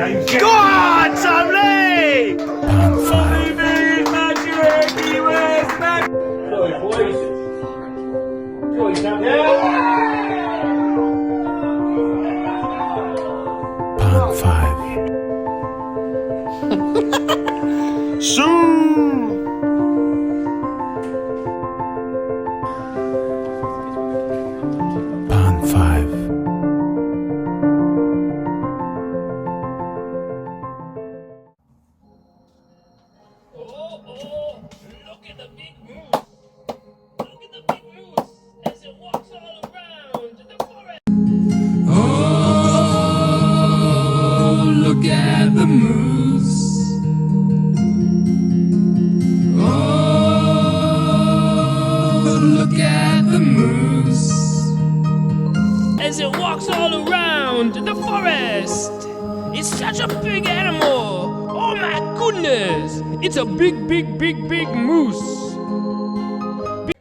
Go on, Tom Lee! Pound 5. Pound 5. Shoo! Pound 5. Look at the big moose. Look at the big moose as it walks all around the forest. Oh, look at the moose. Oh, look at the moose. As it walks all around the forest. It's such a big animal. Oh my goodness. It's a big moose.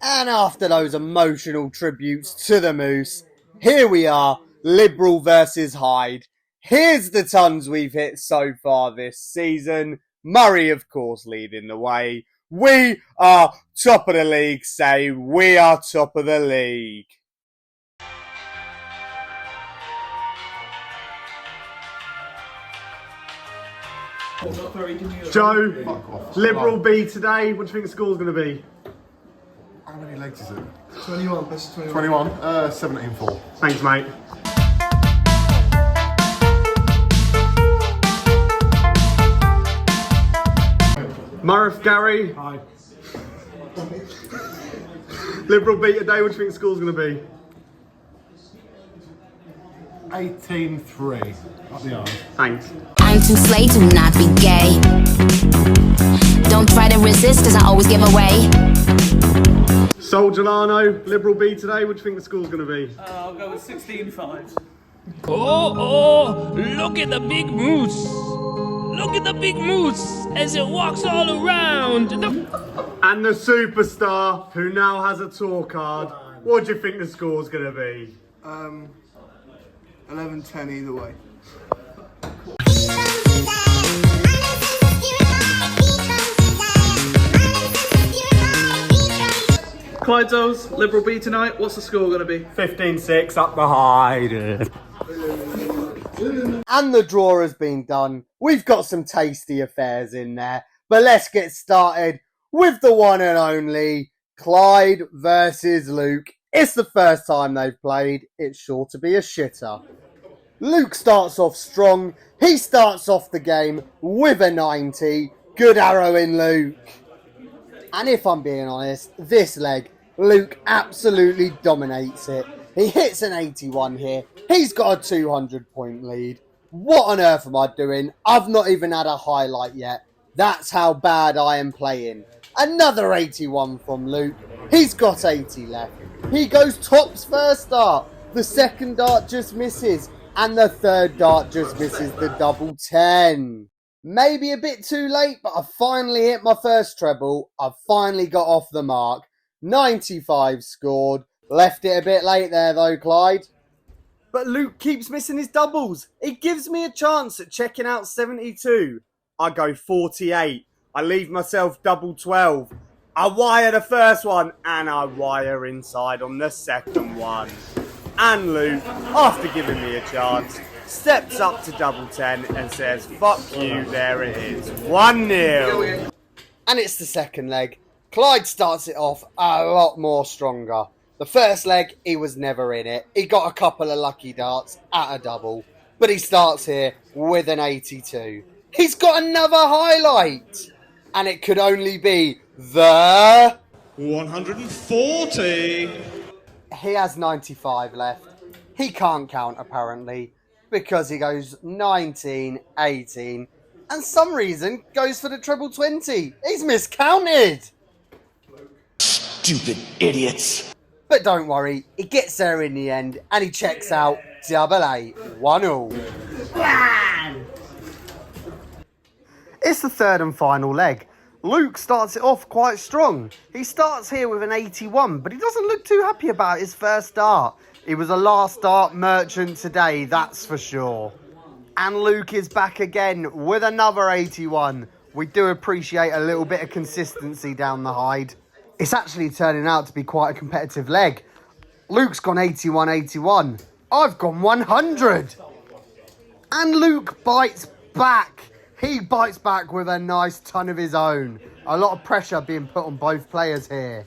And after those emotional tributes to the moose, here we are, Liberal versus Hyde. Here's the tons we've hit so far this season. Murray, of course, leading the way. We are top of the league, say we are top of the league. Joe, Liberal B today. What do you think the score's going to be? How many legs is it? 21, that's 21. 21, 17-4. Thanks, mate. Murph, Gary. Hi. Liberal B today. What do you think the score's going to be? 18-3. Up the arms. Thanks. I'm too slay to not be gay. Don't try to resist, cause I always give away. Solgelano, Liberal B today. What do you think the score's going to be? I'll go with 16-5. Oh, look at the big moose. Look at the big moose as it walks all around the... And the superstar, who now has a tour card. What do you think the score's going to be? 11-10 either way. Clyde's Liberal B tonight. What's the score going to be? 15-6 up the Hyde. And the draw has been done. We've got some tasty affairs in there. But let's get started with the one and only Clyde versus Luke. It's the first time they've played. It's sure to be a shitter. Luke starts off strong. He starts off the game with a 90. Good arrow in Luke. And if I'm being honest, this leg, Luke absolutely dominates it. He hits an 81 here. He's got a 200-point lead. What on earth am I doing? I've not even had a highlight yet. That's how bad I am playing. Another 81 from Luke. He's got 80 left. He goes tops first dart. The second dart just misses. And the third dart just misses the double 10. Maybe a bit too late, but I finally hit my first treble. I've finally got off the mark. 95 scored. Left it a bit late there though, Clyde. But Luke keeps missing his doubles. It gives me a chance at checking out 72. I go 48. I leave myself double 12. I wire the first one and I wire inside on the second one. And Luke, after giving me a chance, steps up to double 10 and says, fuck you, there it is. 1-0. And it's the second leg. Clyde starts it off a lot more stronger. The first leg, he was never in it. He got a couple of lucky darts at a double. But he starts here with an 82. He's got another highlight. And it could only be the... 140. He has 95 left. He can't count, apparently, because he goes 19, 18, and some reason goes for the treble 20. He's miscounted. Stupid idiots. But don't worry, he gets there in the end, and he checks out double 8, 1-all. It's the third and final leg. Luke starts it off quite strong. He starts here with an 81, but he doesn't look too happy about his first start. He was a last start merchant today, that's for sure. And Luke is back again with another 81. We do appreciate a little bit of consistency down the Hyde. It's actually turning out to be quite a competitive leg. Luke's gone 81-81. I've gone 100. And Luke bites back. He bites back with a nice ton of his own. A lot of pressure being put on both players here.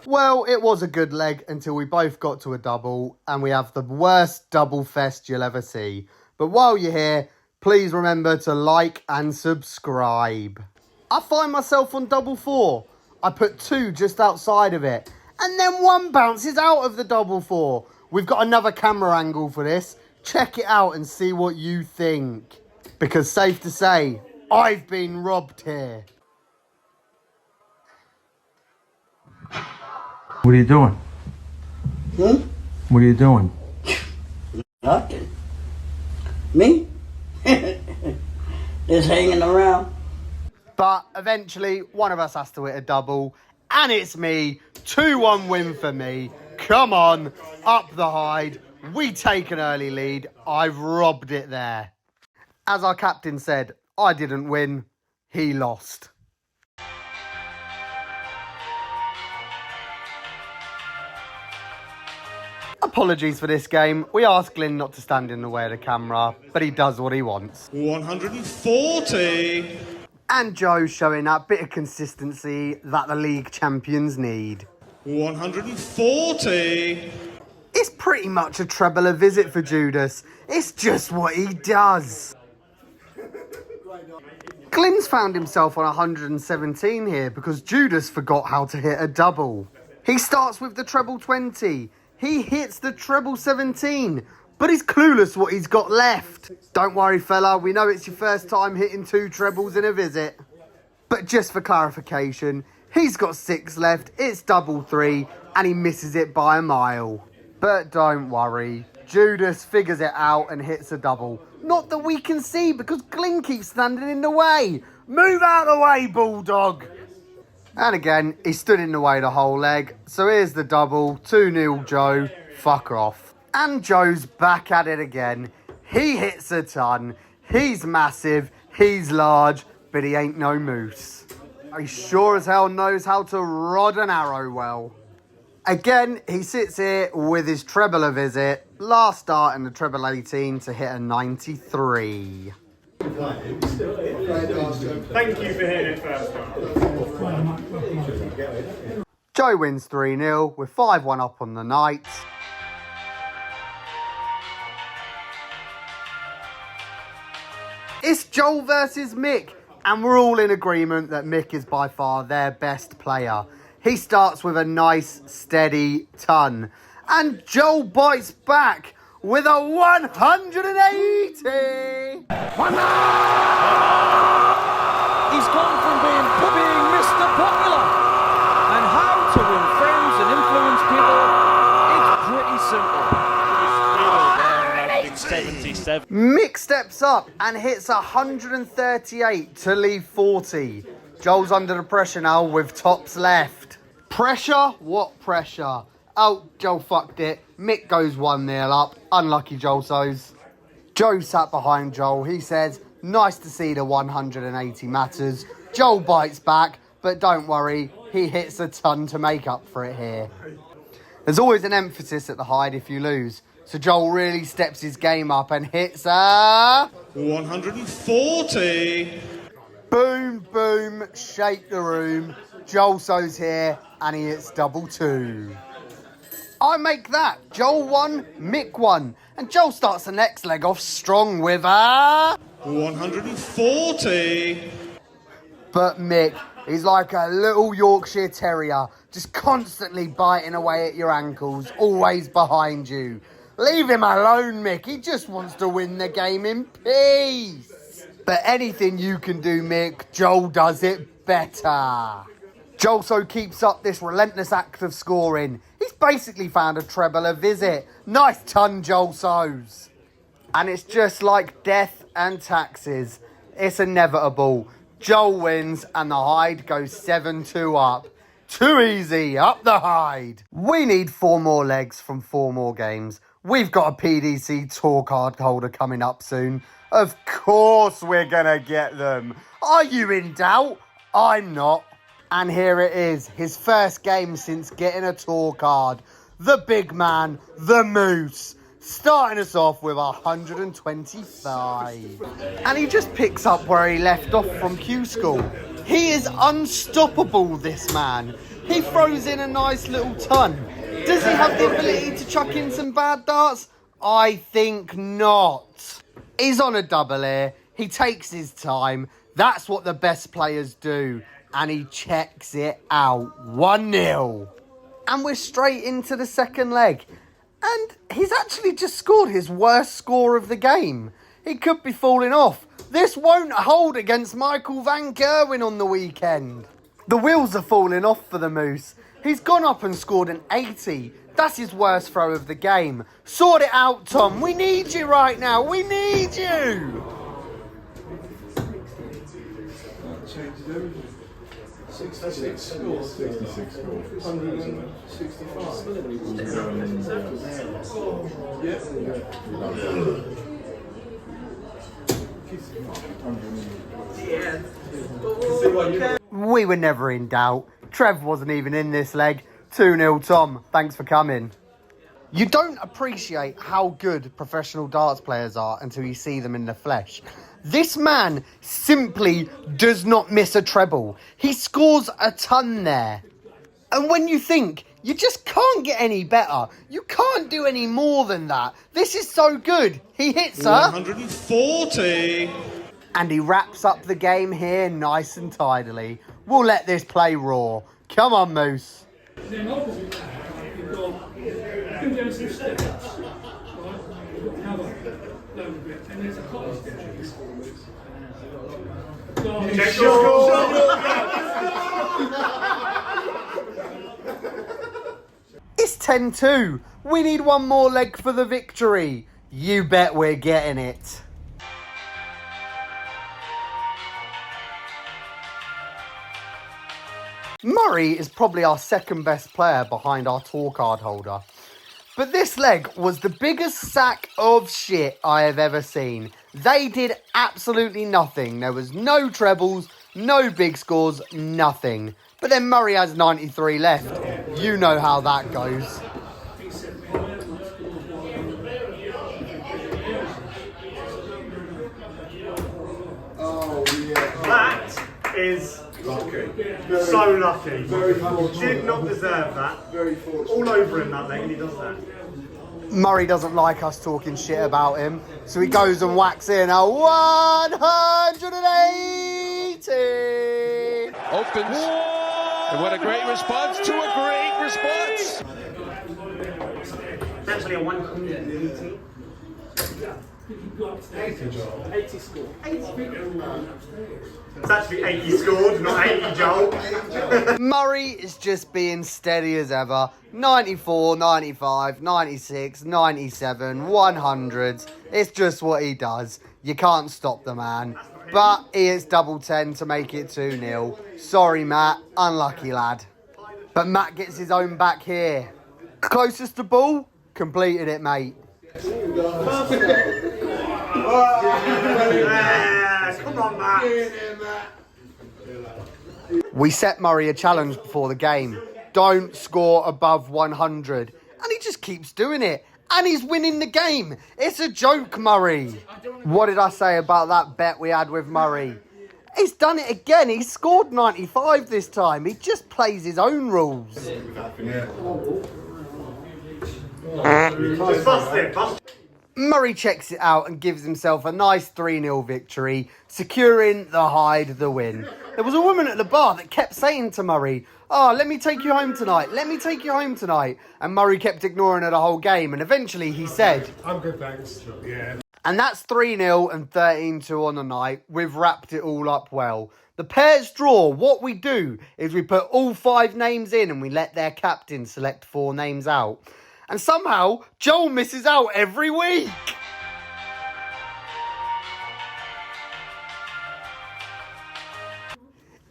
Well, it was a good leg until we both got to a double, and we have the worst double fest you'll ever see. But while you're here, please remember to like and subscribe. I find myself on double 4. I put 2 just outside of it, and then 1 bounces out of the double 4. We've got another camera angle for this. Check it out and see what you think. Because safe to say, I've been robbed here. What are you doing? What are you doing? Nothing. Me? Just hanging around. But eventually, one of us has to hit a double. And it's me. 2-1 win for me. Come on. Up the Hyde. We take an early lead. I've robbed it there. As our captain said, I didn't win. He lost. Apologies for this game. We asked Glyn not to stand in the way of the camera, but he does what he wants. 140. And Joe's showing that bit of consistency that the league champions need. 140. It's pretty much a treble a visit for Judas. It's just what he does. Glyn's found himself on 117 here because Judas forgot how to hit a double. He starts with the treble 20. He hits the treble 17, but he's clueless what he's got left. Don't worry, fella, we know it's your first time hitting 2 trebles in a visit. But just for clarification, he's got 6 left, it's double 3, and he misses it by a mile. But don't worry, Judas figures it out and hits a double. Not that we can see because Glyn keeps standing in the way. Move out of the way, Bulldog. And again, he stood in the way the whole leg. So here's the double. 2-0 Joe. Fuck off. And Joe's back at it again. He hits a ton. He's massive. He's large. But he ain't no moose. He sure as hell knows how to rod an arrow well. Again, he sits here with his treble a visit. Last start in the treble 18 to hit a 93. Thank you for hitting it first time. Joe wins 3-0 with 5-1 up on the night. It's Joel versus Mick, and we're all in agreement that Mick is by far their best player. He starts with a nice, steady ton, and Joel bites back with a 180! He's gone from being Mr. Popular. And how to win friends and influence people, it's pretty simple. 77. Mick steps up and hits 138 to leave 40. Joel's under the pressure now with tops left. Pressure? What pressure? Oh, Joel fucked it. Mick goes 1-0 up. Unlucky Joel so's. Joe sat behind Joel. He says, nice to see the 180 matters. Joel bites back, but don't worry, he hits a ton to make up for it here. There's always an emphasis at the Hyde if you lose. So Joel really steps his game up and hits a 140. Boom, boom, shake the room. Joel so's here and he hits double 2. I make that. Joel 1, Mick 1. And Joel starts the next leg off strong with a 140. But Mick, he's like a little Yorkshire Terrier, just constantly biting away at your ankles, always behind you. Leave him alone, Mick. He just wants to win the game in peace. But anything you can do, Mick, Joel does it better. Joel so keeps up this relentless act of scoring. He's basically found a treble a visit. Nice ton, Joel so's. And it's just like death and taxes. It's inevitable. Joel wins and the Hyde goes 7-2 up. Too easy, up the Hyde. We need 4 more legs from 4 more games. We've got a PDC Tour Card holder coming up soon. Of course we're gonna get them. Are you in doubt? I'm not. And here it is, his first game since getting a Tour Card. The big man, the Moose, starting us off with 125. And he just picks up where he left off from Q School. He is unstoppable, this man. He throws in a nice little ton. Does he have the ability to chuck in some bad darts? I think not. He's on a double here. He takes his time. That's what the best players do. And he checks it out. 1-0. And we're straight into the second leg. And he's actually just scored his worst score of the game. He could be falling off. This won't hold against Michael Van Gerwen on the weekend. The wheels are falling off for the Moose. He's gone up and scored an 80. That's his worst throw of the game. Sort it out, Tom. We need you right now. We need you. We were never in doubt. Trev wasn't even in this leg. 2-0 Tom. Thanks for coming. You don't appreciate how good professional darts players are until you see them in the flesh. This man simply does not miss a treble. He scores a ton there. And when you think, you just can't get any better. You can't do any more than that. This is so good. He hits her. 140. And he wraps up the game here nice and tidily. We'll let this play raw. Come on, Moose. It's 10-2. We need one more leg for the victory. You bet we're getting it. Murray is probably our second best player behind our Tour Card holder. But this leg was the biggest sack of shit I have ever seen. They did absolutely nothing. There was no trebles, no big scores, nothing. But then Murray has 93 left. You know how that goes. That is so lucky. Did not deserve that. All over him that leg and he does that. Murray doesn't like us talking shit about him, so he goes and whacks in a 180. Opens. And what a great response to a great response. It's actually a 180. 80 scored. It's actually 80 scored, not 80 Joel. Murray is just being steady as ever. 94, 95, 96, 97, 100s. It's just what he does. You can't stop the man. But he hits double 10 to make it 2-0. Sorry, Matt. Unlucky, lad. But Matt gets his own back here. Closest to ball? Completed it, mate. Yeah, come on, Matt. We set Murray a challenge before the game. Don't score above 100. And he just keeps doing it. And he's winning the game. It's a joke, Murray. What did I say about that bet we had with Murray? He's done it again. He scored 95 this time. He just plays his own rules. Bust it, bust it. Murray checks it out and gives himself a nice 3-0 victory, securing the Hyde the win. There was a woman at the bar that kept saying to Murray, "Oh, let me take you home tonight. Let me take you home tonight." And Murray kept ignoring her the whole game. And eventually he said, I'm good, thanks. Yeah. And that's 3-0 and 13-2 on the night. We've wrapped it all up well. The pairs draw. What we do is we put all 5 names in and we let their captain select 4 names out. And somehow, Joel misses out every week.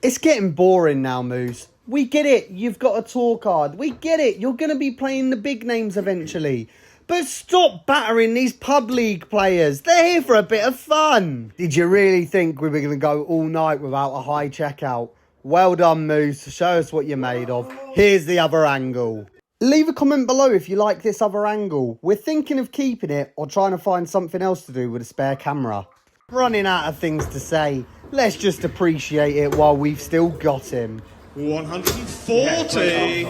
It's getting boring now, Moose. We get it. You've got a tour card. We get it. You're going to be playing the big names eventually. But stop battering these pub league players. They're here for a bit of fun. Did you really think we were going to go all night without a high checkout? Well done, Moose. Show us what you're made of. Here's the other angle. Leave a comment below if you like this other angle. We're thinking of keeping it or trying to find something else to do with a spare camera. Running out of things to say. Let's just appreciate it while we've still got him. 140.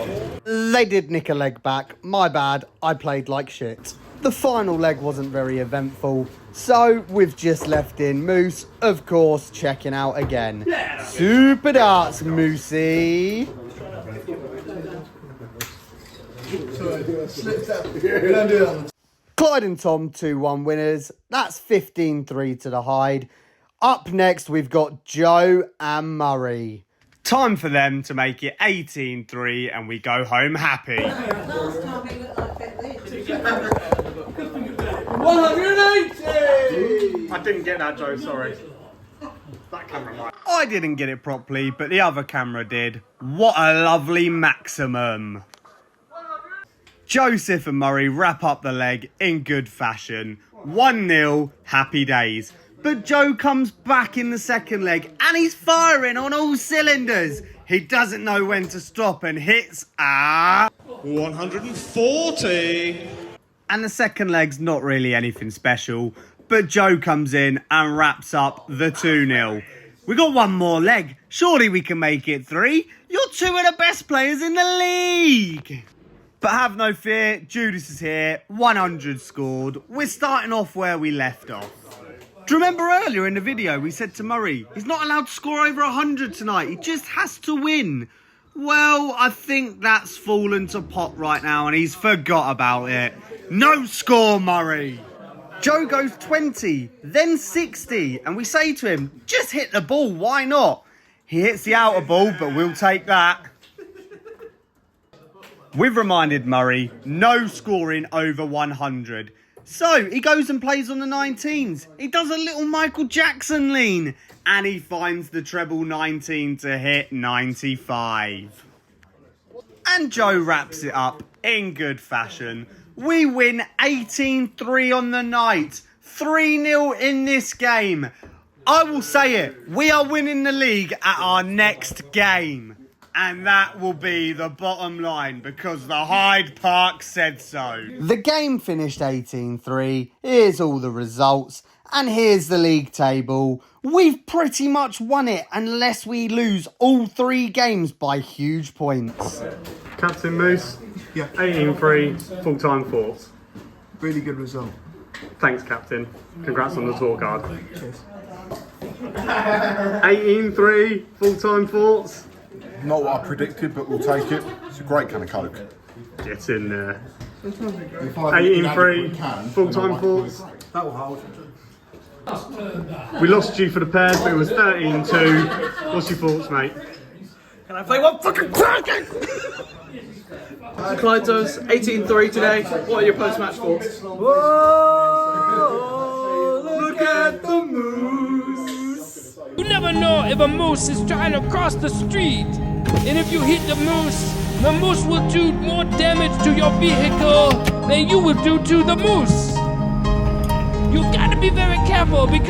They did nick a leg back. My bad. I played like shit. The final leg wasn't very eventful, so we've just left in Moose, of course, checking out again. Super darts, Moosey. Clyde and Tom 2-1 winners. That's 15-3 to the Hyde. Up next, we've got Joe and Murray. Time for them to make it 18-3 and we go home happy. 180! I didn't get that, Joe, sorry. That camera might. I didn't get it properly, but the other camera did. What a lovely maximum. Joseph and Murray wrap up the leg in good fashion. 1-0, happy days. But Joe comes back in the second leg and he's firing on all cylinders. He doesn't know when to stop and hits 140. And the second leg's not really anything special, but Joe comes in and wraps up the 2-0. We got one more leg. Surely we can make it 3. You're 2 of the best players in the league. But have no fear, Judas is here. 100 scored. We're starting off where we left off. Do you remember earlier in the video we said to Murray, he's not allowed to score over 100 tonight, he just has to win. Well, I think that's fallen to pot right now and he's forgot about it. No score, Murray. Joe goes 20, then 60, and we say to him, just hit the ball, why not? He hits the outer ball, but we'll take that. We've reminded Murray, no scoring over 100. So, he goes and plays on the 19s. He does a little Michael Jackson lean. And he finds the treble 19 to hit 95. And Joe wraps it up in good fashion. We win 18-3 on the night. 3-0 in this game. I will say it. We are winning the league at our next game. And that will be the bottom line because the Hyde Park said so. The game finished 18-3. Here's all the results. And here's the league table. We've pretty much won it unless we lose all 3 games by huge points. Captain Moose, 18-3, full-time force. Really good result. Thanks, Captain. Congrats on the tour card. Cheers. 18-3, full-time force. Not what I predicted, but we'll take it. It's a great can of Coke. Get in there. 18-3, full-time force. That will hold. We lost you for the pairs, but it was 13-2. What's your thoughts, mate? Can I play one fucking cracker? Clyde does 18-3 today. What are your post-match thoughts? Whoa, look at the moose. You never know if a moose is trying to cross the street. And if you hit the moose will do more damage to your vehicle than you will do to the moose. You gotta be very careful because